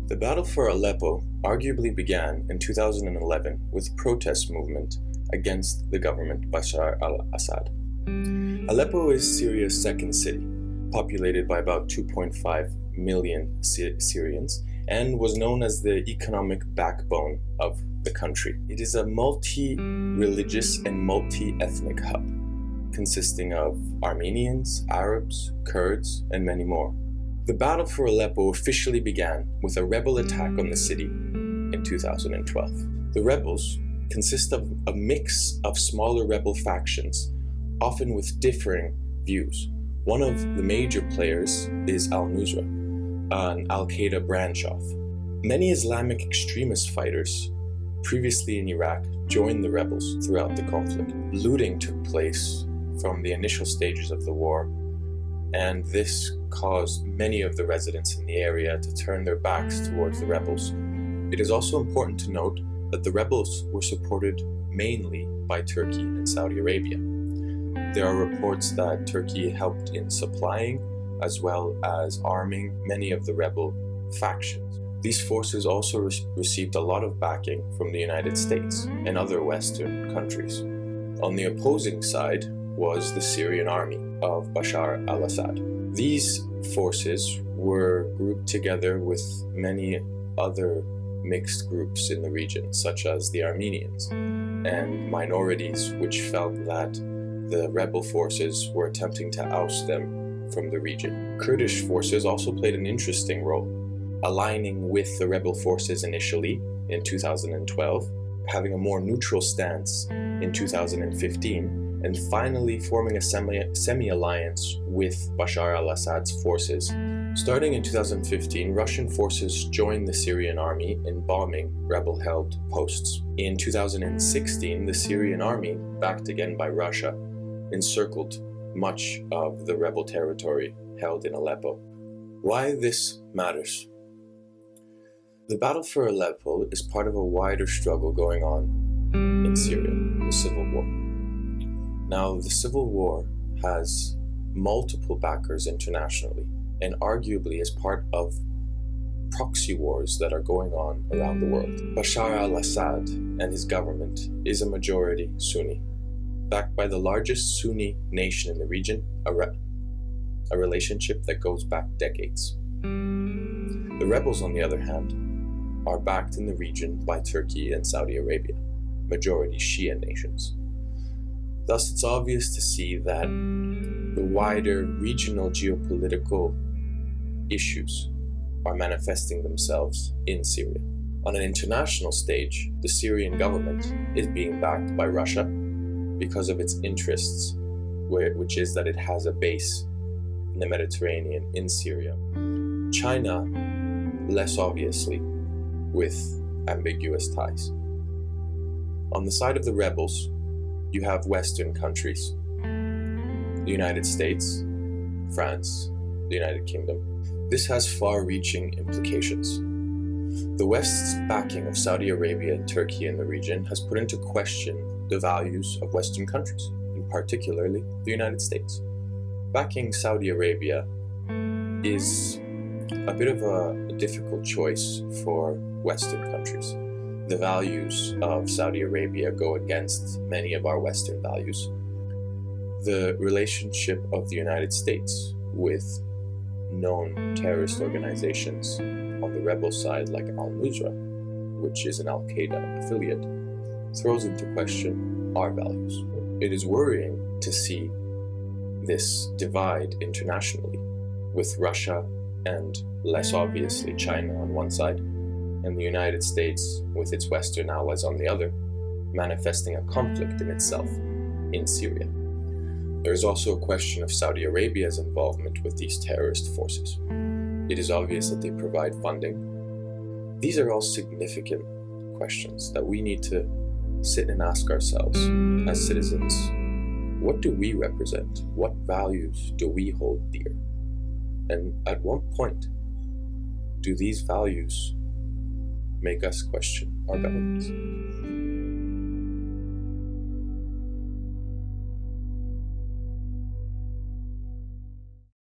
The battle for Aleppo arguably began in 2011 with a protest movement against the government Bashar al-Assad. Aleppo is Syria's second city, populated by about 2.5 million Syrians, and was known as the economic backbone of the country. It is a multi-religious and multi-ethnic hub, consisting of Armenians, Arabs, Kurds, and many more. The battle for Aleppo officially began with a rebel attack on the city in 2012. The rebels consist of a mix of smaller rebel factions, often with differing views. One of the major players is al-Nusra, an al-Qaeda branch off. Many Islamic extremist fighters previously in Iraq joined the rebels throughout the conflict. Looting took place from the initial stages of the war, and this caused many of the residents in the area to turn their backs towards the rebels. It is also important to note that the rebels were supported mainly by Turkey and Saudi Arabia. There are reports that Turkey helped in supplying as well as arming many of the rebel factions. These forces also received a lot of backing from the United States and other Western countries. On the opposing side was the Syrian army of Bashar al-Assad. These forces were grouped together with many other mixed groups in the region, such as the Armenians and minorities which felt that the rebel forces were attempting to oust them from the region. Kurdish forces also played an interesting role, aligning with the rebel forces initially in 2012, having a more neutral stance in 2015, and finally forming a semi-alliance with Bashar al-Assad's forces. Starting in 2015, Russian forces joined the Syrian army in bombing rebel-held posts. In 2016, the Syrian army, backed again by Russia, encircled much of the rebel territory held in Aleppo. Why this matters? The battle for Aleppo is part of a wider struggle going on in Syria, the civil war. Now, the civil war has multiple backers internationally, and arguably is part of proxy wars that are going on around the world. Bashar al-Assad and his government is a majority Sunni, backed by the largest Sunni nation in the region, a relationship that goes back decades. The rebels, on the other hand, are backed in the region by Turkey and Saudi Arabia, majority Shia nations. Thus, it's obvious to see that the wider regional geopolitical issues are manifesting themselves in Syria. On an international stage, the Syrian government is being backed by Russia because of its interests, which is that it has a base in the Mediterranean in Syria. China, less obviously, with ambiguous ties. On the side of the rebels, you have Western countries, the United States, France, the United Kingdom. This has far-reaching implications. The West's backing of Saudi Arabia and Turkey in the region has put into question the values of Western countries, and particularly the United States. Backing Saudi Arabia is a bit of a difficult choice for Western countries. The values of Saudi Arabia go against many of our Western values. The relationship of the United States with known terrorist organizations on the rebel side, like al-Nusra, which is an al-Qaeda affiliate, throws into question our values. It is worrying to see this divide internationally, with Russia and, less obviously, China on one side, and the United States, with its Western allies on the other, manifesting a conflict in itself in Syria. There is also a question of Saudi Arabia's involvement with these terrorist forces. It is obvious that they provide funding. These are all significant questions that we need to sit and ask ourselves as citizens. What do we represent? What values do we hold dear? And at what point do these values make us question our governments?